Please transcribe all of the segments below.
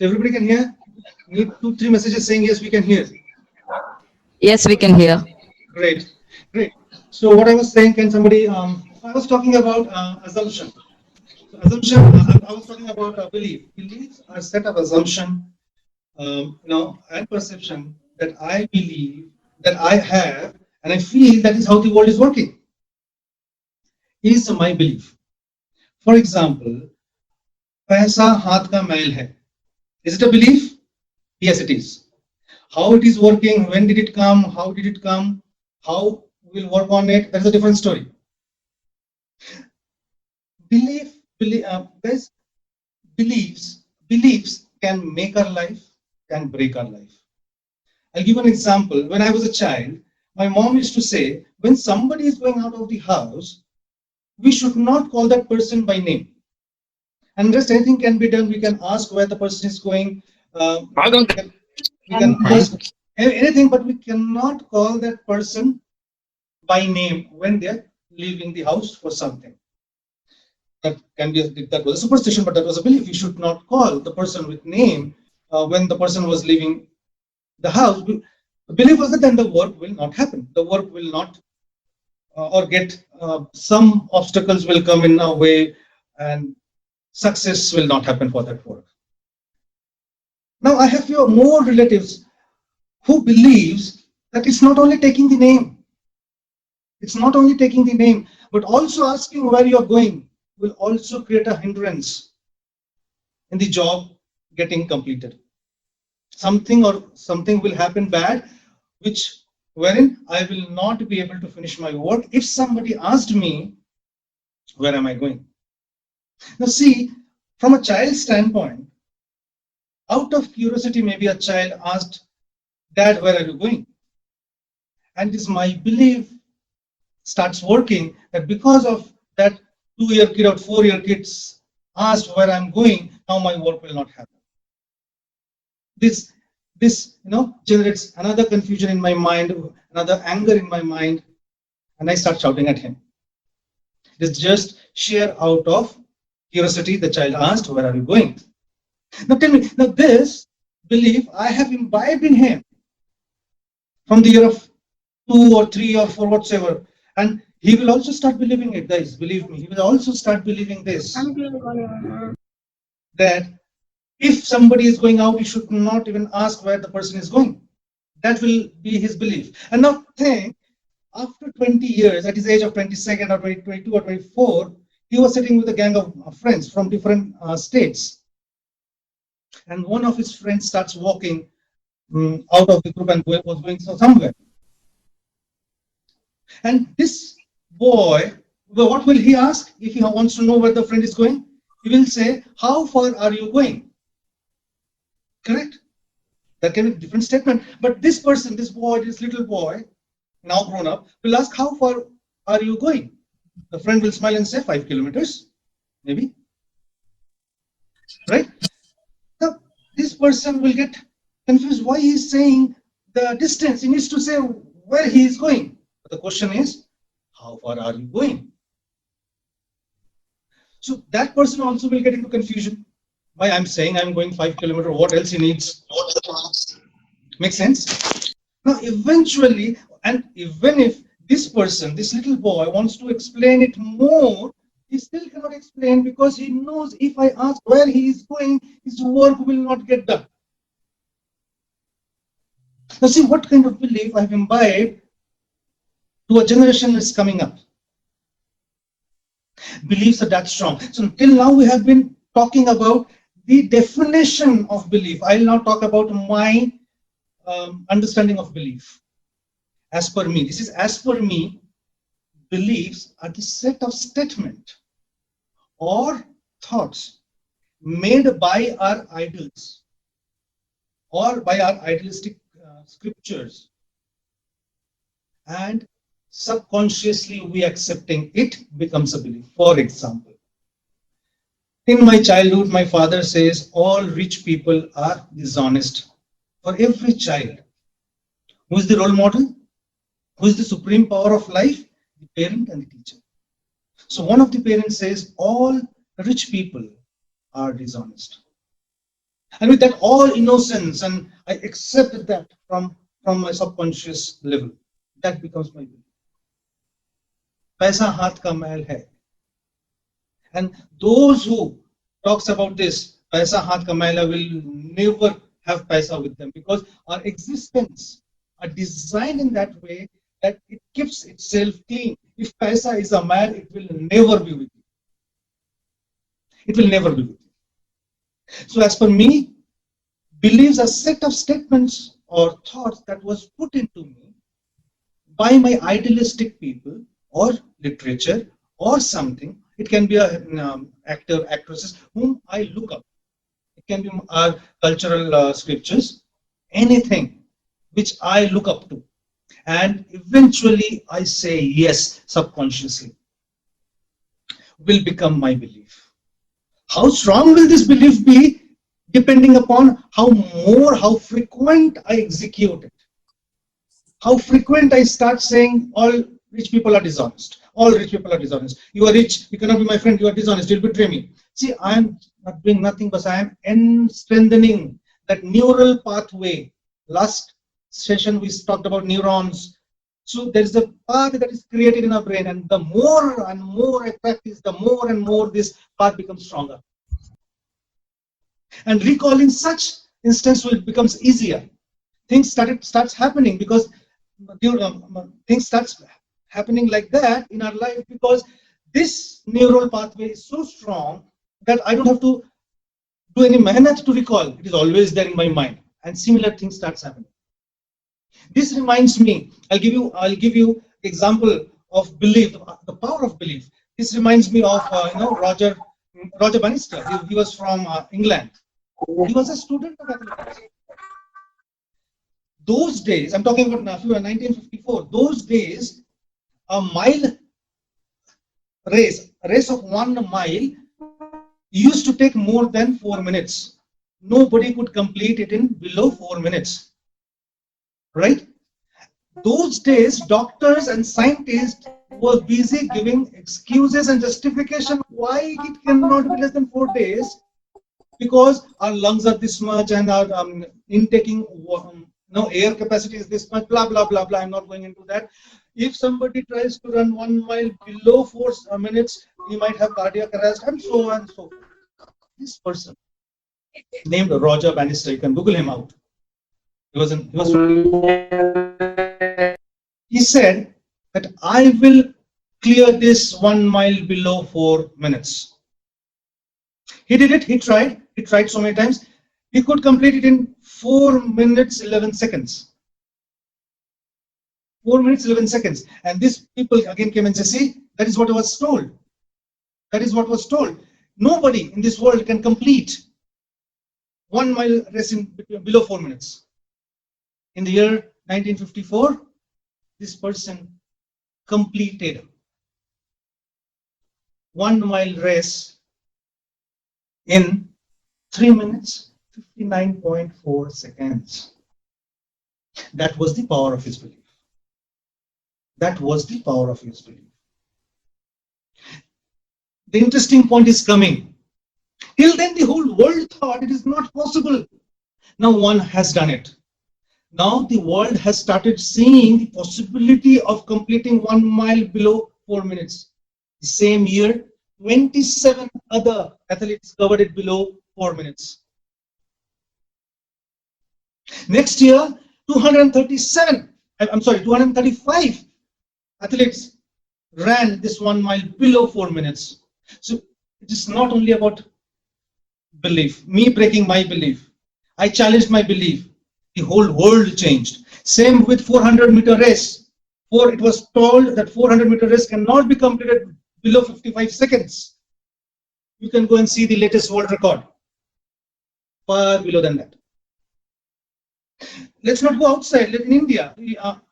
So everybody can hear? Need 2, 3 messages saying yes, we can hear. Yes, we can hear. Great, great. So what I was saying, can somebody? I was talking about assumption. So assumption. I was talking about belief. Beliefs are a set of assumption, and perception that I believe, that I have, and I feel that is how the world is working. Is my belief. For example, पैसा हाथ का मैल है. Is it a belief? Yes, it is. How it is working, when did it come, how did it come, how we'll work on it, that's a different story. Guys, beliefs can make our life, can break our life. I'll give an example. When I was a child, my mom used to say, when somebody is going out of the house, we should not call that person by name. And just anything can be done. We can ask where the person is going. We can ask anything, but we cannot call that person by name when they're leaving the house for something. That was a superstition, but that was a belief. You should not call the person with name when the person was leaving the house. The belief was that then the work will not happen. The work will not or get some obstacles will come in our way, and success will not happen for that work. Now I have few more relatives who believes that it's not only taking the name, but also asking where you're going will also create a hindrance in the job getting completed. Something will happen bad, wherein I will not be able to finish my work if somebody asked me, where am I going? Now see, from a child's standpoint, out of curiosity, maybe a child asked, Dad, where are you going? And this my belief starts working that because of that 2-year kid or 4-year kids asked where I'm going, now my work will not happen. This generates another confusion in my mind, another anger in my mind, and I start shouting at him. It's just sheer out of curiosity. The child asked, where are you going? Now tell me, now this belief I have imbibed in him from the year of 2 or 3 or 4 whatsoever, and he will also start believing it, guys. Believe me, he will also start believing this, that if somebody is going out, you should not even ask where the person is going. That will be his belief. And now think, after 20 years, at his age of 22nd or 22 or 24, he was sitting with a gang of friends from different states. And one of his friends starts walking out of the group and was going somewhere. And this boy, what will he ask if he wants to know where the friend is going? He will say, how far are you going? Correct? That can be a different statement. But this person, this little boy, now grown up, will ask, how far are you going? The friend will smile and say, 5 kilometers, maybe. Right? Now, this person will get confused why he is saying the distance. He needs to say where he is going. But the question is, how far are you going? So that person also will get into confusion. Why I'm saying I'm going 5 kilometers, what else he needs? Make sense? Now, eventually, and even if this person, this little boy, wants to explain it more, he still cannot explain because he knows if I ask where he is going, his work will not get done. Now, see what kind of belief I've imbibed to a generation that's coming up. Beliefs are that strong. So, till now, we have been talking about the definition of belief. I'll now talk about my understanding of belief. As per me, this is as per me, beliefs are the set of statement or thoughts made by our idols or by our idealistic scriptures, and subconsciously we accepting it becomes a belief. For example, in my childhood, my father says all rich people are dishonest. For every child, who is the role model? Who is the supreme power of life? The parent and the teacher. So one of the parents says all rich people are dishonest. And with that all innocence, and I accept that from my subconscious level, that becomes my belief. पैसा हाथ का मैल है. And those who talks about this, paisa hath ka maila, will never have paisa with them, because our existence are designed in that way that it keeps itself clean. If paisa is a mail, it will never be with you. It will never be with you. So as per me, beliefs are a set of statements or thoughts that was put into me by my idealistic people or literature or something. It can be an actor, actresses whom I look up. It can be our cultural scriptures, anything which I look up to. And eventually I say yes subconsciously, will become my belief. How strong will this belief be? Depending upon how frequent I execute it. How frequent I start saying all rich people are dishonest. All rich people are dishonest. You are rich, you cannot be my friend, you are dishonest, you'll betray me. See, I am not doing nothing, but I am strengthening that neural pathway. Last session we talked about neurons. So there is a path that is created in our brain, and the more and more I practice, the more and more this path becomes stronger. And recalling such instance will becomes easier. Things starts happening because things starts happening like that in our life, because this neural pathway is so strong that I don't have to do any mehnat to recall. It is always there in my mind, and similar things starts happening. This reminds me, I'll give you example of belief, the power of belief. This reminds me of Roger Bannister. He was from England. He was a student of athletics. Those days, I'm talking about 1954. Those days, a race of 1 mile used to take more than 4 minutes. Nobody could complete it in below 4 minutes. Right? Those days, doctors and scientists were busy giving excuses and justification why it cannot be less than 4 days, because our lungs are this much and our intaking air capacity is this much, blah blah blah blah. I'm not going into that. If somebody tries to run 1 mile below 4 minutes, he might have cardiac arrest, and so on and so forth. This person named Roger Bannister, you can Google him out. He said that I will clear this 1 mile below 4 minutes. He did it. He tried so many times. He could complete it in 4 minutes 11 seconds. 4 minutes 11 seconds. And these people again came and said, see, that is what I was told. That is what was told. Nobody in this world can complete 1 mile race in below 4 minutes. In the year 1954, this person completed 1 mile race in 3 minutes 59.4 seconds. That was the power of his belief. That was the power of his belief. The interesting point is coming. Till then, the whole world thought it is not possible. Now one has done it. Now the world has started seeing the possibility of completing 1 mile below 4 minutes. The same year, 27 other athletes covered it below 4 minutes. Next year, 235 athletes ran this 1 mile below 4 minutes. So it is not only about belief, me breaking my belief. I challenged my belief. The whole world changed. Same with 400-meter race. It was told that 400-meter race cannot be completed below 55 seconds. You can go and see the latest world record. Far below than that. Let's not go outside. In India,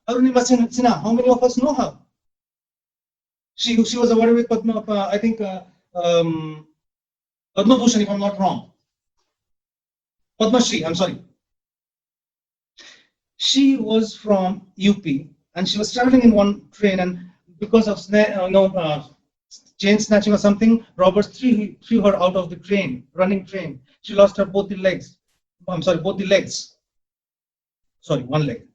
Arunima Sinha, how many of us know her? She was awarded with Padma, I think Padma Bhushan, if I'm not wrong. Padma Shri, I'm sorry. She was from UP and she was traveling in one train, and because of chain snatching or something, robbers threw her out of the train, running train. She lost her both the legs. I'm sorry, both the legs. Sorry, one leg.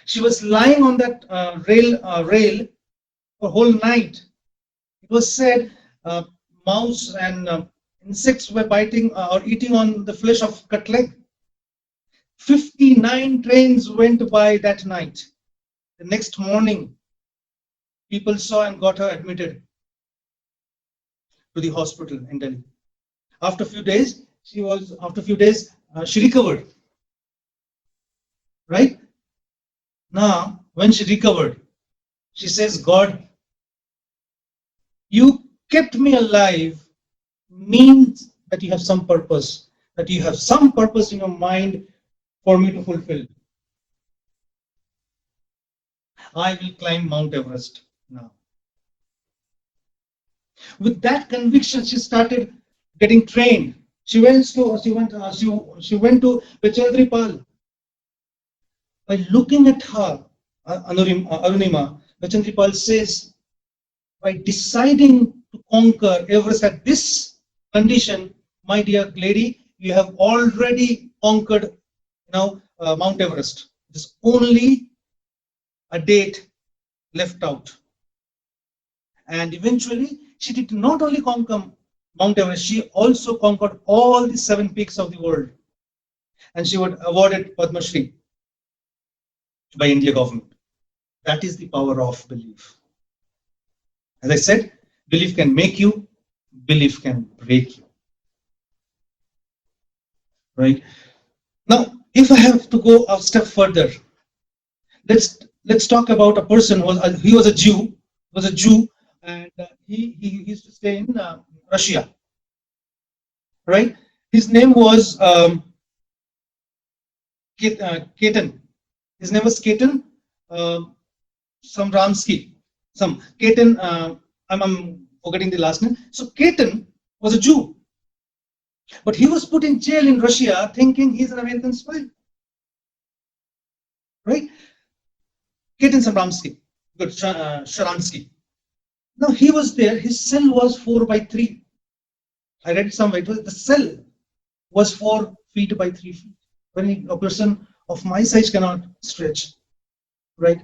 She was lying on that rail for whole night. It was said mouse and insects were biting or eating on the flesh of cut leg. 59 trains went by that night. The next morning, people saw and got her admitted to the hospital in Delhi. After a few days, she recovered. Right? Now, when she recovered, she says, God, you kept me alive means that you have some purpose, that you have some purpose in your mind for me to fulfill. I will climb Mount Everest now. With that conviction, she started getting trained. She went to Bachendri Pal. By looking at her, Arunima, Bachendri Pal says, by deciding to conquer Everest at this condition, my dear lady, you have already conquered Mount Everest. There's only a date left out. And eventually, she did not only conquer Mount Everest, she also conquered all the 7 peaks of the world. And she was awarded Padma Shri by India government. That is the power of belief. As I said, belief can make you, belief can break you. Right? Now, if I have to go a step further, let's talk about a person who was a Jew, and he used to stay in Russia. Right? His name was Ketan. His name was Ketan Samramsky. Ketan. I'm forgetting the last name. So Ketan was a Jew, but he was put in jail in Russia, thinking he's an American spy. Right? Ketan Samramsky, good, Sharansky. Now he was there. His cell was 4 by 3. I read somewhere. The cell was 4 feet by 3 feet. When a person of my size cannot stretch, right?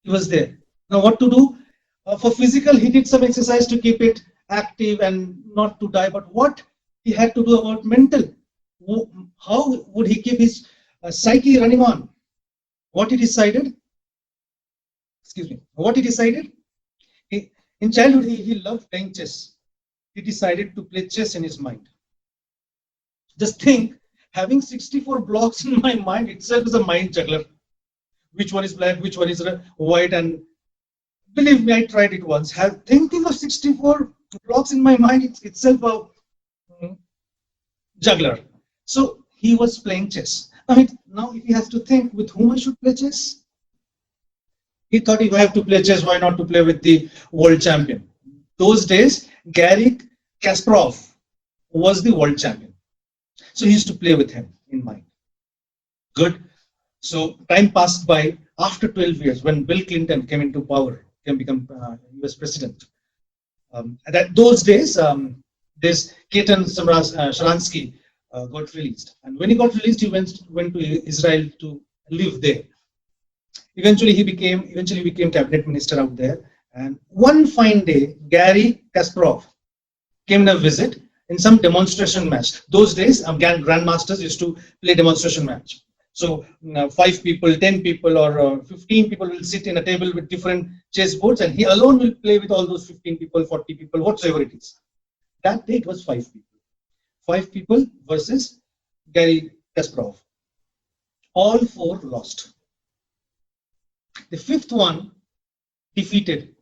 He was there. Now what to do? For physical, he did some exercise to keep it active and not to die. But what he had to do about mental? How would he keep his psyche running on? What he decided? What he decided? In childhood, he loved playing chess. He decided to play chess in his mind. Just think, having 64 blocks in my mind itself is a mind juggler. Which one is black, which one is white, and believe me, I tried it once. Thinking of 64 blocks in my mind, it's itself a juggler. So he was playing chess. Now if he has to think with whom I should play chess, he thought if I have to play chess, why not to play with the world champion? Those days, Garry Kasparov was the world champion. So he used to play with him in mind. Good. So time passed by. After 12 years, when Bill Clinton came into power, become US president. Those days, this Ketan Sharansky got released. And when he got released, he went to Israel to live there. Eventually became cabinet minister out there. And one fine day, Garry Kasparov came on a visit in some demonstration match. Those days, grandmasters used to play demonstration match. So 5 people, 10 people, or 15 people will sit in a table with different chessboards, and he alone will play with all those 15 people, 40 people, whatsoever it is. That day it was 5 people. 5 people versus Garry Kasparov. All 4 lost. The 5th one defeated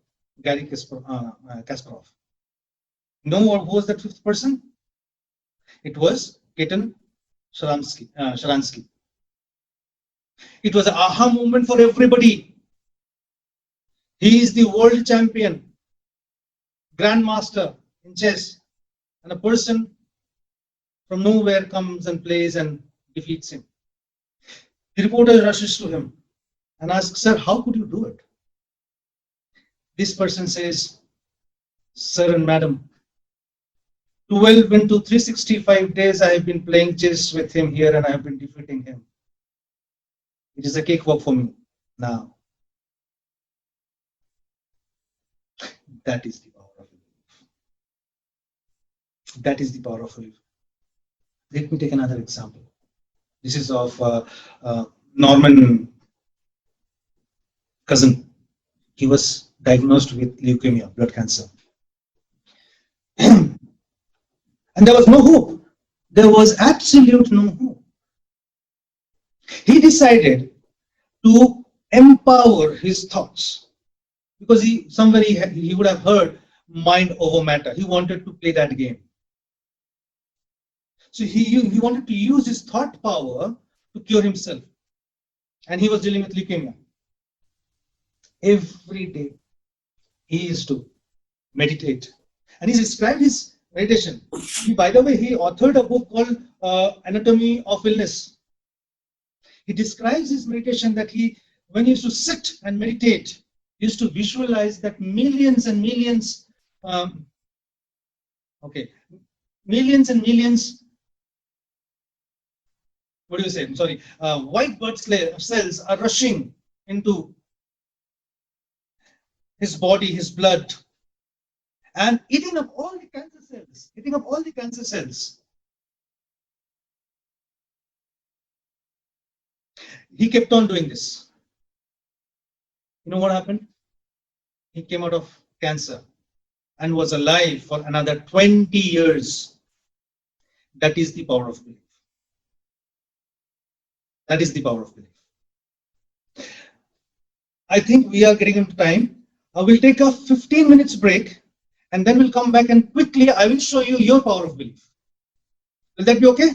Garry Kasparov. Know who was that 5th person? It was Ketan Sharansky. It was an aha moment for everybody. He is the world champion, grandmaster in chess, and a person from nowhere comes and plays and defeats him. The reporter rushes to him and asks, "Sir, how could you do it?" This person says, "Sir and madam, 12 into 365 days I have been playing chess with him here and I have been defeating him. It is a cakewalk for me now. That is the power of belief. That is the power of belief. Let me take another example. This is of Norman Cousin. He was diagnosed with leukemia, blood cancer. And there was no hope. There was absolute no hope. He decided to empower his thoughts because he would have heard mind over matter. He wanted to play that game. So he wanted to use his thought power to cure himself. And he was dealing with leukemia. Every day he used to meditate. And he described his meditation. By the way, he authored a book called Anatomy of Illness. He describes his meditation that when he used to sit and meditate, he used to visualize that millions and millions, millions and millions, what do you say? I'm sorry, white blood cells are rushing into his body, his blood, and eating up all the cancer cells, He kept on doing this. You know what happened? He came out of cancer and was alive for another 20 years. That is the power of belief. That is the power of belief. I think we are getting into time. We'll take a 15 minutes break and then we'll come back and quickly I will show you your power of belief. Will that be okay?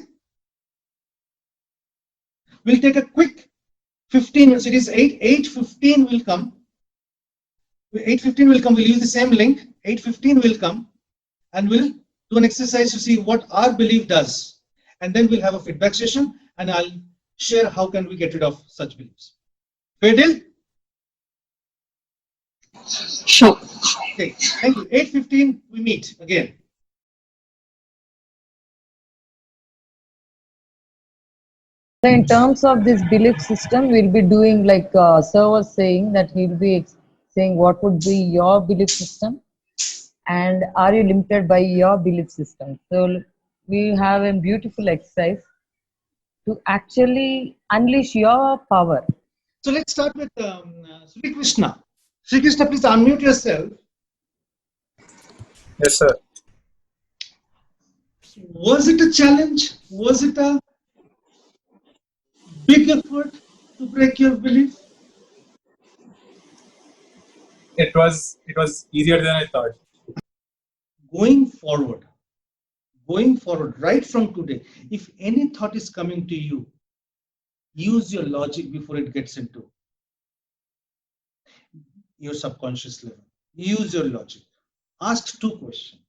We'll take a quick 15 minutes. It is 8:15 will come. 8:15 will come. We'll use the same link. 8:15 will come and we'll do an exercise to see what our belief does. And then we'll have a feedback session and I'll share how can we get rid of such beliefs. Fair deal? Sure. Okay, thank you. 8:15 we meet again. In terms of this belief system, we'll be doing like sir was saying that he'll be saying what would be your belief system and are you limited by your belief system. So we have a beautiful exercise to actually unleash your power. So let's start with Sri Krishna. Sri Krishna, please unmute yourself. Yes, sir. Was it a challenge? Was it a big effort to break your belief? It was easier than I thought. Going forward, right from today, if any thought is coming to you, use your logic before it gets into your subconscious level. Use your logic. Ask two questions.